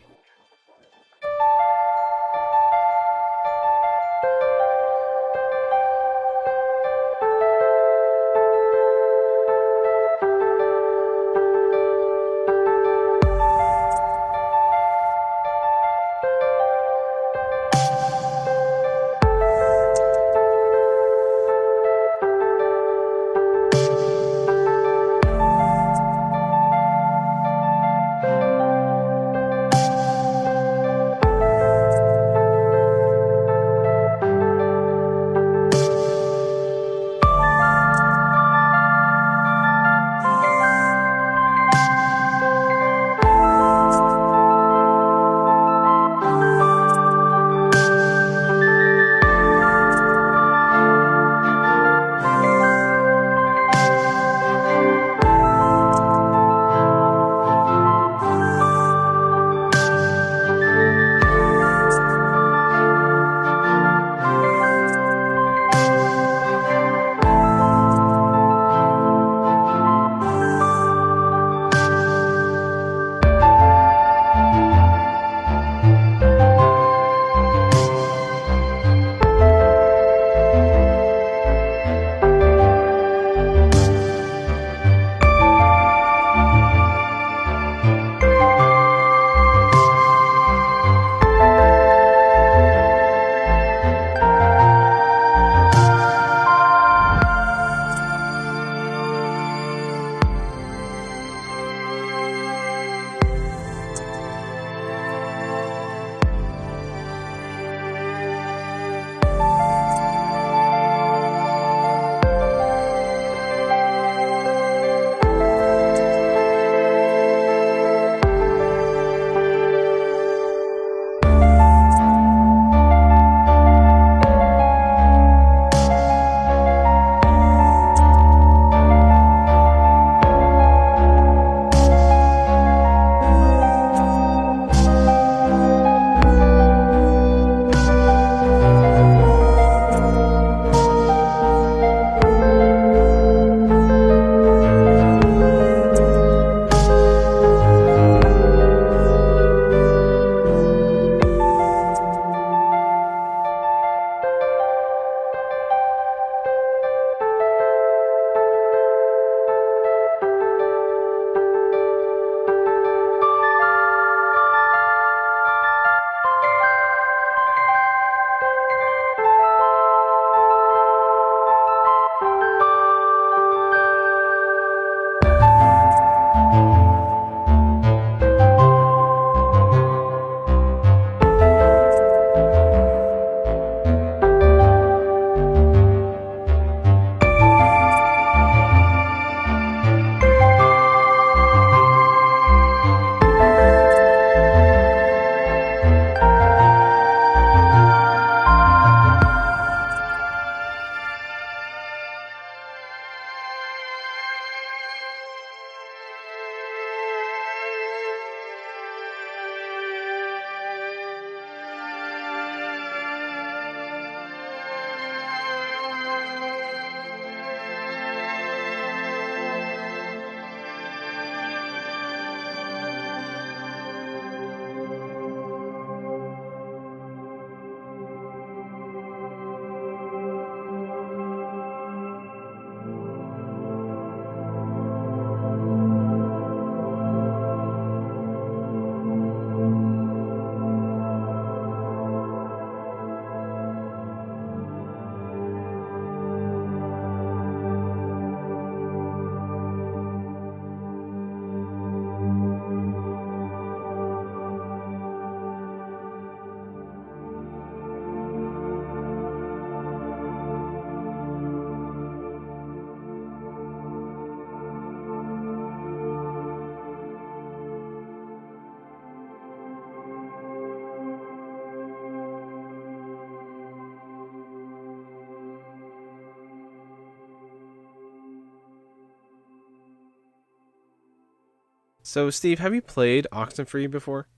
So, Steve, have you played Oxenfree before?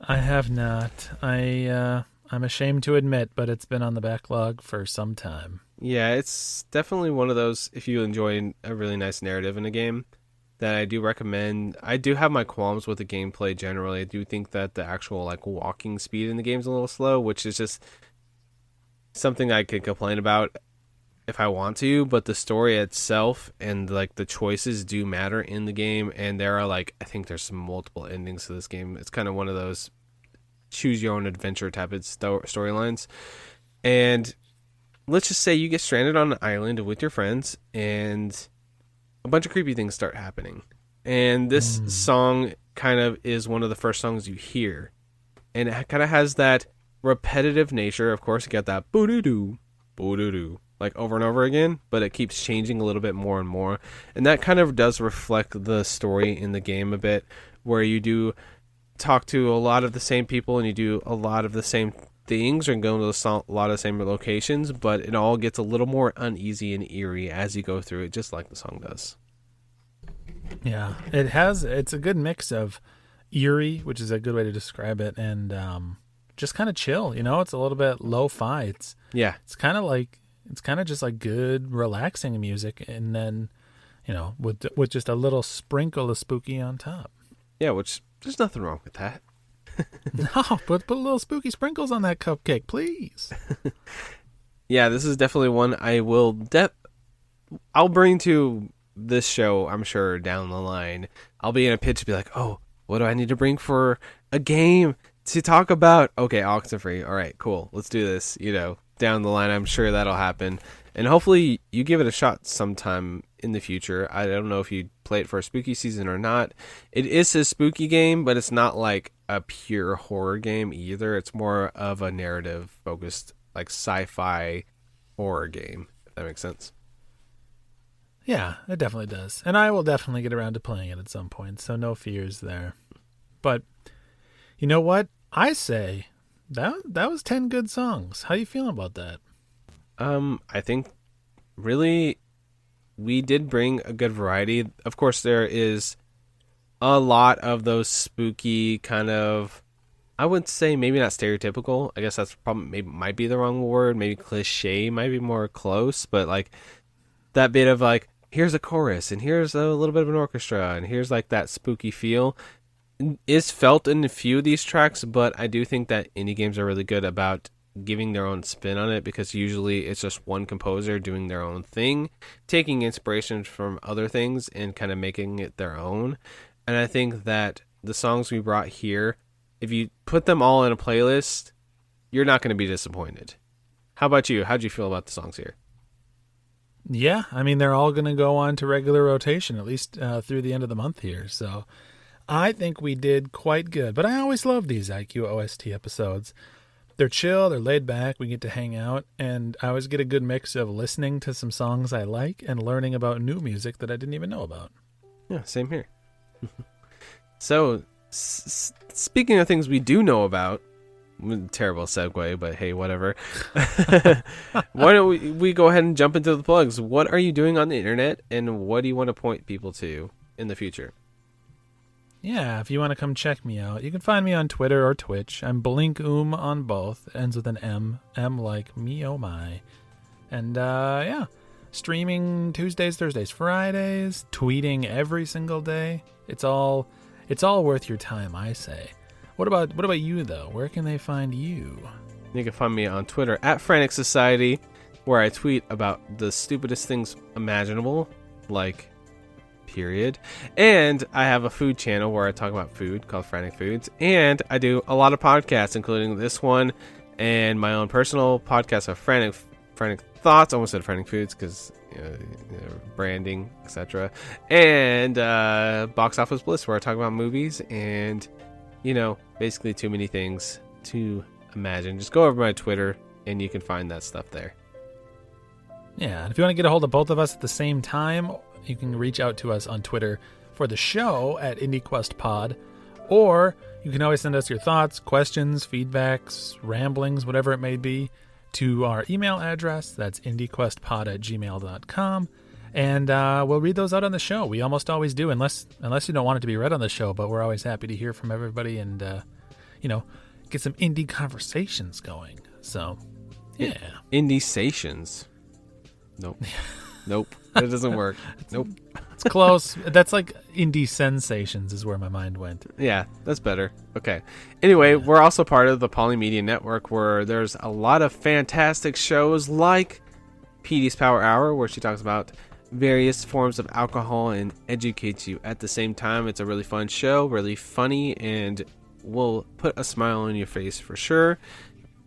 I have not. I'm ashamed to admit, but it's been on the backlog for some time. Yeah, it's definitely one of those, if you enjoy a really nice narrative in a game, that I do recommend. I do have my qualms with the gameplay generally. I do think that the actual like walking speed in the game is a little slow, which is just something I could complain about if I want to, but the story itself and like the choices do matter in the game, and there are like I think there's some multiple endings to this game. It's kind of one of those choose your own adventure type of storylines. And let's just say you get stranded on an island with your friends and a bunch of creepy things start happening. And this song kind of is one of the first songs you hear. And it kind of has that repetitive nature. Of course, you get that boo-doo-doo, boo-doo-doo, like over and over again, but it keeps changing a little bit more and more. And that kind of does reflect the story in the game a bit, where you do talk to a lot of the same people and you do a lot of the same things or go to a lot of the same locations, but it all gets a little more uneasy and eerie as you go through it, just like the song does. Yeah, it's a good mix of eerie, which is a good way to describe it, and just kind of chill. It's a little bit lo-fi. It's kind of just like good, relaxing music, and then with just a little sprinkle of spooky on top. Yeah, which there's nothing wrong with that. No, but put a little spooky sprinkles on that cupcake, please. Yeah, this is definitely one I'll bring to this show, I'm sure, down the line. I'll be in a pitch to be like, oh, what do I need to bring for a game to talk about? Okay, Oxenfree. All right, cool. Let's do this. Down the line, I'm sure that'll happen. And hopefully you give it a shot sometime in the future. I don't know if you play it for a spooky season or not. It is a spooky game, but it's not like a pure horror game either. It's more of a narrative focused, like sci-fi horror game, if that makes sense. Yeah, it definitely does. And I will definitely get around to playing it at some point, so no fears there. But you know what? I say that was 10 good songs. How you feeling about that? I think really we did bring a good variety. Of course, there is a lot of those spooky kind of, I would say maybe not stereotypical. I guess that's probably might be the wrong word. Maybe cliche might be more close, but like that bit of like, here's a chorus and here's a little bit of an orchestra and here's like that spooky feel is felt in a few of these tracks. But I do think that indie games are really good about giving their own spin on it, because usually it's just one composer doing their own thing, taking inspiration from other things and kind of making it their own. And I think that the songs we brought here, if you put them all in a playlist, you're not going to be disappointed. How about you? How'd you feel about the songs here? Yeah, I mean, they're all going to go on to regular rotation, at least through the end of the month here. So I think we did quite good. But I always love these IQ OST episodes. They're chill, they're laid back, we get to hang out, and I always get a good mix of listening to some songs I like and learning about new music that I didn't even know about. Yeah, same here. So, speaking of things we do know about, terrible segue, but hey, whatever. Why don't we go ahead and jump into the plugs? What are you doing on the internet, and what do you want to point people to in the future? Yeah, if you want to come check me out, you can find me on Twitter or Twitch. I'm Blink on both. It ends with an M. M like me, oh my. And yeah, streaming Tuesdays, Thursdays, Fridays, tweeting every single day. It's all worth your time, I say. What about you though? Where can they find you? You can find me on Twitter at Frantic Society, where I tweet about the stupidest things imaginable, like period. And I have a food channel where I talk about food called Frantic Foods. And I do a lot of podcasts, including this one and my own personal podcast of Frantic Thoughts. I almost said Frantic Foods because branding, etc. And Box Office Bliss, where I talk about movies and basically too many things to imagine. Just go over my Twitter and you can find that stuff there. Yeah, and if you want to get a hold of both of us at the same time, you can reach out to us on Twitter for the show at IndieQuestPod, or you can always send us your thoughts, questions, feedbacks, ramblings, whatever it may be, to our email address. That's indiequestpod@gmail.com. And we'll read those out on the show. We almost always do, unless you don't want it to be read on the show. But we're always happy to hear from everybody and, get some indie conversations going. So, yeah. Indie stations. Nope. Nope. That doesn't work. Nope. It's close. That's like indie sensations is where my mind went. Yeah, that's better. Okay. Anyway, we're also part of the Polymedia Network, where there's a lot of fantastic shows like Petey's Power Hour, where she talks about various forms of alcohol and educates you at the same time. It's a really fun show, really funny, and will put a smile on your face for sure.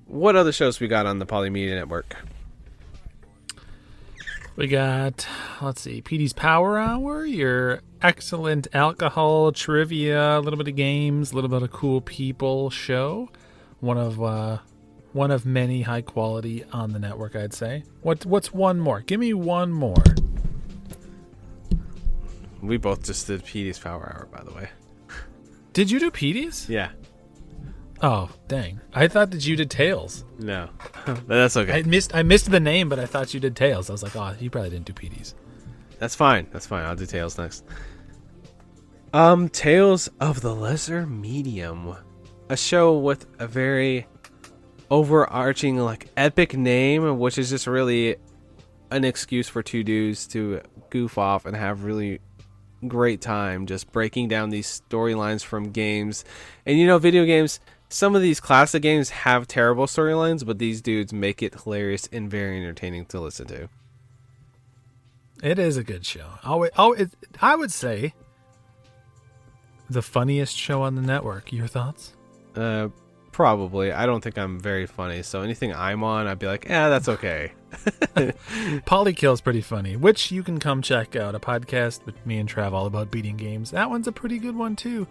What other shows we got on the Polymedia Network? We got, let's see, Petey's Power Hour, your excellent alcohol trivia, a little bit of games, a little bit of cool people show. One of many high quality on the network, I'd say. What's one more? Give me one more. We both just did Petey's Power Hour, by the way. Did you do Petey's? Yeah. Oh, dang. I thought that you did Tails. No. That's okay. I missed the name, but I thought you did Tails. I was like, oh, you probably didn't do Petey's. That's fine. I'll do Tales next. Tales of the Lesser Medium. A show with a very overarching, like, epic name, which is just really an excuse for two dudes to goof off and have really great time just breaking down these storylines from games. And, video games, some of these classic games have terrible storylines, but these dudes make it hilarious and very entertaining to listen to. It is a good show. I would say the funniest show on the network. Your thoughts? Probably. I don't think I'm very funny, so anything I'm on, I'd be like, that's okay. Polykill's pretty funny, which you can come check out. A podcast with me and Trav all about beating games. That one's a pretty good one, too.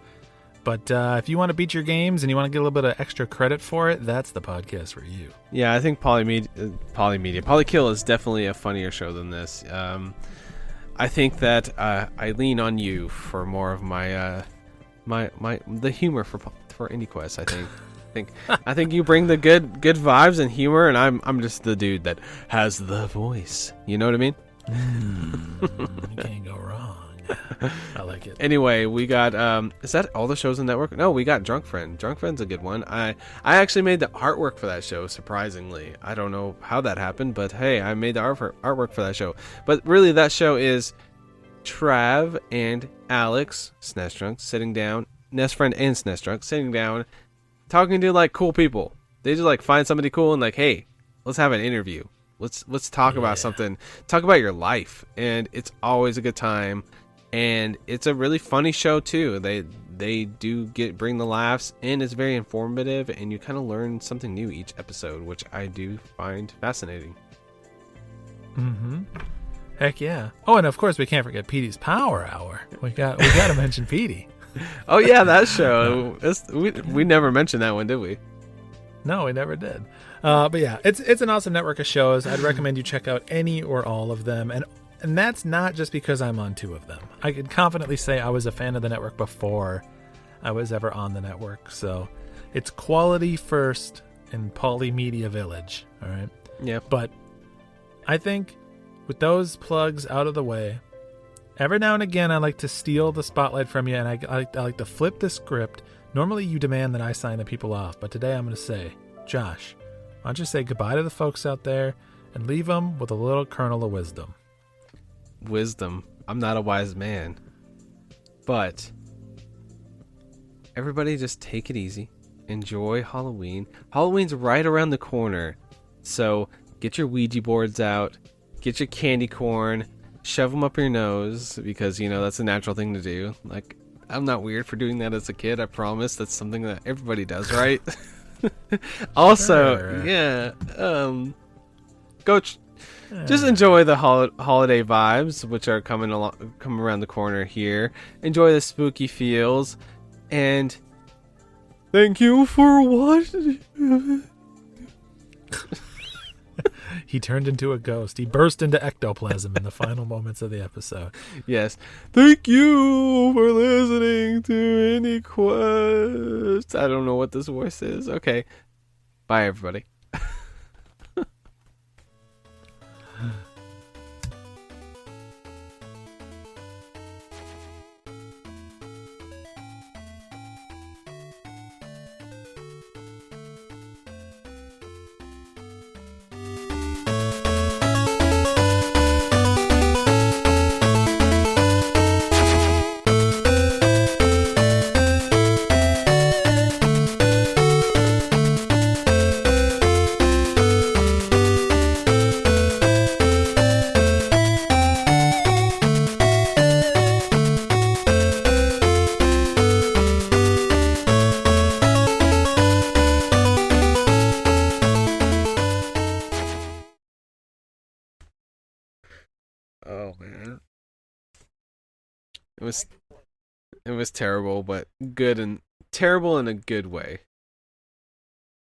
But if you want to beat your games and you want to get a little bit of extra credit for it, that's the podcast for you. Yeah, I think Polykill is definitely a funnier show than this. I think that I lean on you for more of my the humor for Indie Quest. I think you bring the good vibes and humor, and I'm just the dude that has the voice. You know what I mean? You can't go wrong. I like it. Anyway, we got is that all the shows on the network? No, we got Drunk Friend. Drunk Friend's a good one. I actually made the artwork for that show, surprisingly. I don't know how that happened, but hey, I made the artwork for that show. But really, that show is Trav and Alex, SNES Drunk, sitting down, Nest Friend and SNES Drunk, sitting down, talking to like cool people. They just like find somebody cool and like, hey, let's have an interview. Let's talk about something. Talk about your life, and it's always a good time. And it's a really funny show too. They do bring the laughs, and it's very informative, and you kind of learn something new each episode, which I do find fascinating. Mm-hmm. Heck yeah! Oh, and of course we can't forget Petey's Power Hour. We got to mention Petey. Oh yeah, that show. We never mentioned that one, did we? No, we never did. But yeah, it's an awesome network of shows. I'd recommend you check out any or all of them, and that's not just because I'm on two of them. I could confidently say I was a fan of the network before I was ever on the network. So it's quality first in Polymedia Village. All right. Yeah. But I think with those plugs out of the way, every now and again I like to steal the spotlight from you, and I like to flip the script. Normally you demand that I sign the people off, but today I'm going to say, Josh, why don't you say goodbye to the folks out there and leave them with a little kernel of wisdom. Wisdom. I'm not a wise man, but everybody just take it easy. Enjoy Halloween. Halloween's right around the corner, so get your Ouija boards out, get your candy corn, shove them up your nose, because that's a natural thing to do. Like, I'm not weird for doing that as a kid, I promise. That's something that everybody does, right? Also, sure. Yeah, just enjoy the holiday vibes, which are come around the corner here. Enjoy the spooky feels, and thank you for watching. He turned into a ghost. He burst into ectoplasm in the final moments of the episode. Yes. Thank you for listening to Indie Quest. I don't know what this voice is. Okay. Bye, everybody. Oh man, it was terrible, but good and terrible in a good way.